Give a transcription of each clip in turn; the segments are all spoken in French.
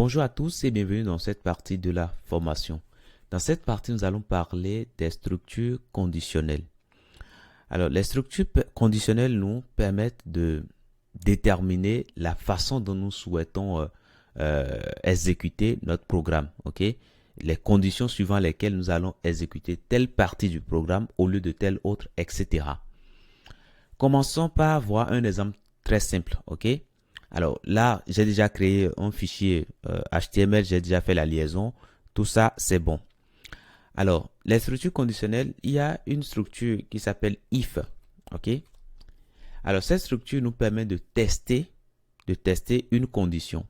Bonjour à tous et bienvenue dans cette partie de la formation. Dans cette partie, nous allons parler des structures conditionnelles. Alors, les structures conditionnelles nous permettent de déterminer la façon dont nous souhaitons exécuter notre programme. Ok? Les conditions suivant lesquelles nous allons exécuter telle partie du programme au lieu de telle autre, etc. Commençons par voir un exemple très simple. Ok? Alors là, j'ai déjà créé un fichier HTML, j'ai déjà fait la liaison. Tout ça, c'est bon. Alors, les structures conditionnelles, il y a une structure qui s'appelle if. OK? Alors, cette structure nous permet de tester une condition.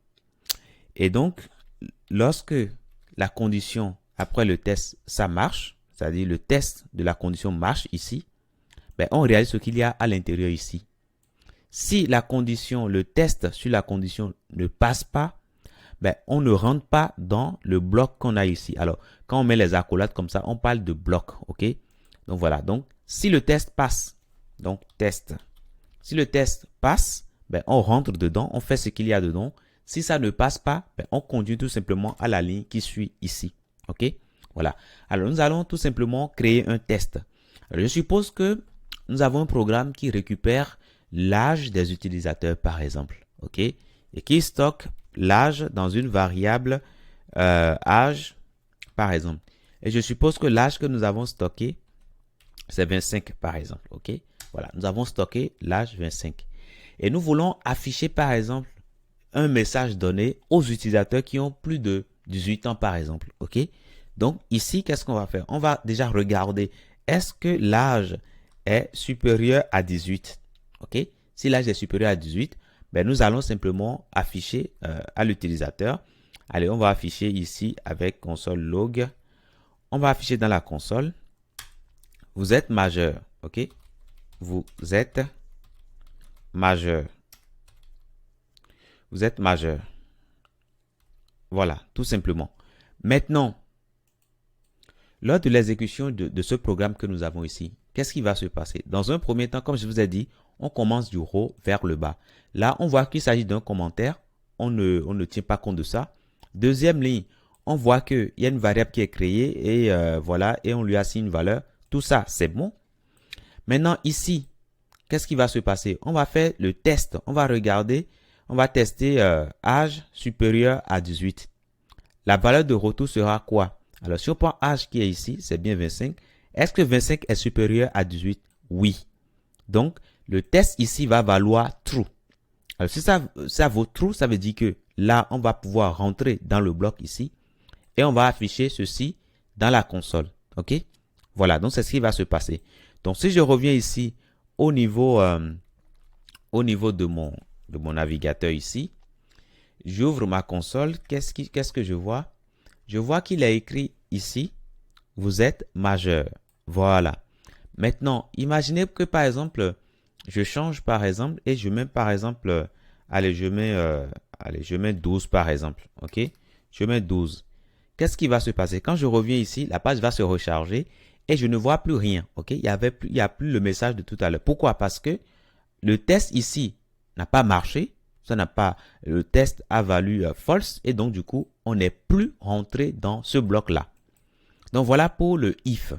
Et donc, lorsque la condition, après le test, ça marche, c'est-à-dire le test de la condition marche ici, ben, on réalise ce qu'il y a à l'intérieur ici. Si la condition, le test sur la condition ne passe pas, ben, on ne rentre pas dans le bloc qu'on a ici. Alors, quand on met les accolades comme ça, on parle de bloc, ok? Donc voilà, donc si le test passe, donc test. Si le test passe, ben, on rentre dedans, on fait ce qu'il y a dedans. Si ça ne passe pas, ben, on conduit tout simplement à la ligne qui suit ici, ok? Voilà. Alors, nous allons tout simplement créer un test. Alors, je suppose que nous avons un programme qui récupère l'âge des utilisateurs, par exemple, ok, et qui stocke l'âge dans une variable âge, par exemple. Et je suppose que l'âge que nous avons stocké, c'est 25, par exemple, ok. Voilà, nous avons stocké l'âge 25. Et nous voulons afficher, par exemple, un message donné aux utilisateurs qui ont plus de 18 ans, par exemple, ok. Donc, ici, qu'est-ce qu'on va faire? On va déjà regarder, est-ce que l'âge est supérieur à 18? Ok, si l'âge est supérieur à 18, ben nous allons simplement afficher à l'utilisateur. Allez, on va afficher ici avec console log. On va afficher dans la console. Vous êtes majeur. Ok, vous êtes majeur. Vous êtes majeur. Voilà, tout simplement. Maintenant, lors de l'exécution de ce programme que nous avons ici, qu'est-ce qui va se passer? Dans un premier temps, comme je vous ai dit, on commence du haut vers le bas. Là, on voit qu'il s'agit d'un commentaire. On ne tient pas compte de ça. Deuxième ligne, on voit qu'il y a une variable qui est créée et voilà, et on lui assigne une valeur. Tout ça, c'est bon. Maintenant, ici, qu'est-ce qui va se passer? On va faire le test. On va regarder, on va tester âge supérieur à 18. La valeur de retour sera quoi? Alors, si on prend âge qui est ici, c'est bien 25. Est-ce que 25 est supérieur à 18? Oui. Donc, le test ici va valoir true. Alors, si ça vaut true, ça veut dire que là, on va pouvoir rentrer dans le bloc ici et on va afficher ceci dans la console. OK? Voilà, donc c'est ce qui va se passer. Donc, si je reviens ici au niveau de mon navigateur ici, j'ouvre ma console. Qu'est-ce que je vois? Je vois qu'il a écrit ici, vous êtes majeur. Voilà. Maintenant, imaginez que par exemple, je change par exemple et je mets par exemple, allez, je mets 12 par exemple. OK? Je mets 12. Qu'est-ce qui va se passer? Quand je reviens ici, la page va se recharger et je ne vois plus rien. OK? Il y a plus le message de tout à l'heure. Pourquoi? Parce que le test ici n'a pas marché. Le test a valu false et donc du coup, on n'est plus rentré dans ce bloc-là. Donc voilà pour le if.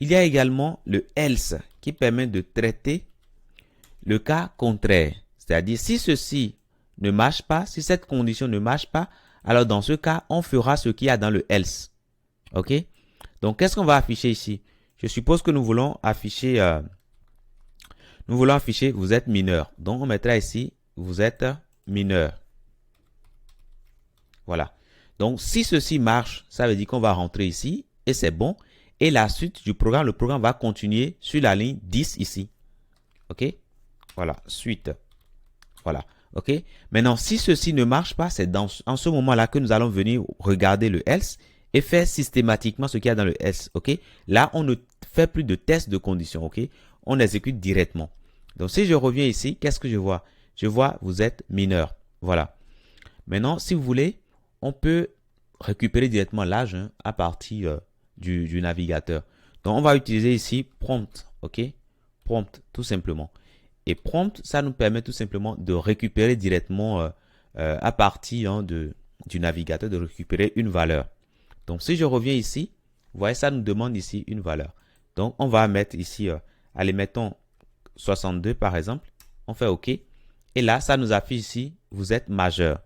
Il y a également le else qui permet de traiter le cas contraire. C'est-à-dire si ceci ne marche pas, si cette condition ne marche pas, alors dans ce cas, on fera ce qu'il y a dans le else. OK? Donc qu'est-ce qu'on va afficher ici? Je suppose que nous voulons afficher vous êtes mineur. Donc on mettra ici vous êtes mineur. Voilà. Donc, si ceci marche, ça veut dire qu'on va rentrer ici et c'est bon. Et la suite du programme, le programme va continuer sur la ligne 10 ici. OK? Voilà. Suite. Voilà. OK? Maintenant, si ceci ne marche pas, c'est en ce moment-là que nous allons venir regarder le else et faire systématiquement ce qu'il y a dans le else. OK? Là, on ne fait plus de test de condition. OK? On exécute directement. Donc, si je reviens ici, qu'est-ce que je vois? Je vois, vous êtes mineur. Voilà. Maintenant, si vous voulez, on peut récupérer directement l'âge à partir du navigateur. Donc, on va utiliser ici prompt. OK? Prompt, tout simplement. Et prompt, ça nous permet tout simplement de récupérer directement à partir du navigateur de récupérer une valeur. Donc, si je reviens ici, vous voyez, ça nous demande ici une valeur. Donc, on va mettre ici, allez, mettons 62 par exemple. On fait OK. Et là, ça nous affiche ici, vous êtes majeur.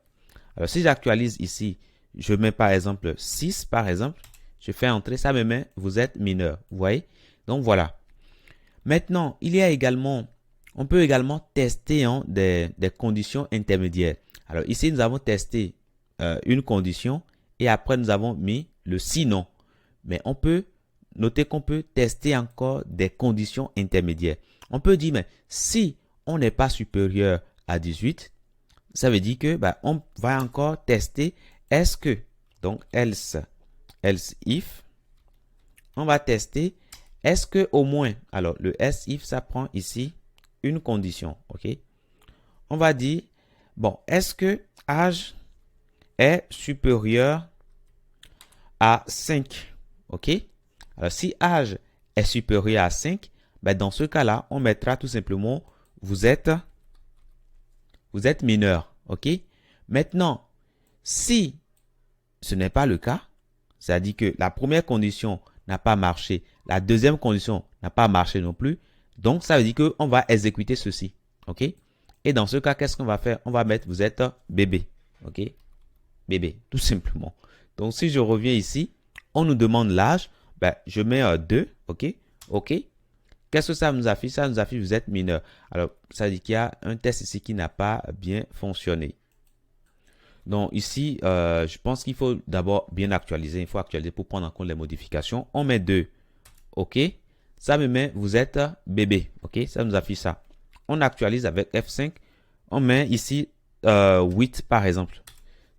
Alors, si j'actualise ici, je mets par exemple 6 par exemple. Je fais entrer, ça me met, vous êtes mineur. Vous voyez? Donc, voilà. Maintenant, il y a également, on peut également tester des conditions intermédiaires. Alors, ici, nous avons testé une condition et après, nous avons mis le sinon. Mais on peut noter qu'on peut tester encore des conditions intermédiaires. On peut dire, mais si on n'est pas supérieur à 18, ça veut dire que on va encore tester est-ce que, donc else if, on va tester est-ce que au moins, alors le else if ça prend ici une condition, ok? On va dire, bon, est-ce que âge est supérieur à 5, ok? Alors si âge est supérieur à 5, dans ce cas-là, on mettra tout simplement vous êtes mineur, ok? Maintenant, si ce n'est pas le cas, c'est-à-dire que la première condition n'a pas marché, la deuxième condition n'a pas marché non plus, donc ça veut dire qu'on va exécuter ceci, ok? Et dans ce cas, qu'est-ce qu'on va faire? On va mettre vous êtes bébé, ok? Bébé, tout simplement. Donc si je reviens ici, on nous demande l'âge, je mets 2, ok? Ok. Qu'est-ce que ça nous affiche? Ça nous affiche vous êtes mineur. Alors, ça dit qu'il y a un test ici qui n'a pas bien fonctionné. Donc ici, je pense qu'il faut d'abord bien actualiser. Il faut actualiser pour prendre en compte les modifications. On met 2. OK. Ça me met vous êtes bébé. OK. Ça nous affiche ça. On actualise avec F5. On met ici 8 par exemple.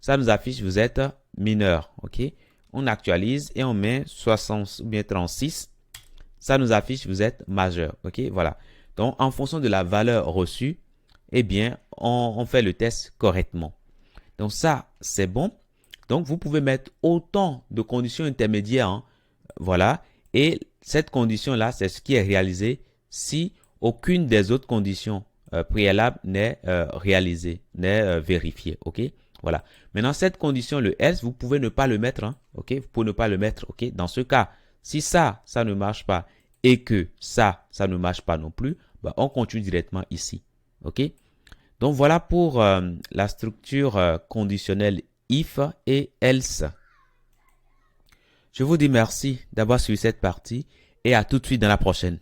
Ça nous affiche vous êtes mineur. OK. On actualise et on met 60 ou bien 36. Ça nous affiche vous êtes majeur. OK, voilà. Donc, en fonction de la valeur reçue, eh bien, on fait le test correctement. Donc, ça, c'est bon. Donc, vous pouvez mettre autant de conditions intermédiaires. Hein, voilà. Et cette condition-là, c'est ce qui est réalisé si aucune des autres conditions préalables n'est réalisée, n'est vérifiée. OK, voilà. Maintenant, cette condition, le else, vous pouvez ne pas le mettre. Hein, OK, vous pouvez ne pas le mettre. OK, dans ce cas, si ça ne marche pas et que ça ne marche pas non plus, on continue directement ici. OK? Donc, voilà pour la structure conditionnelle if et else. Je vous dis merci d'avoir suivi cette partie et à tout de suite dans la prochaine.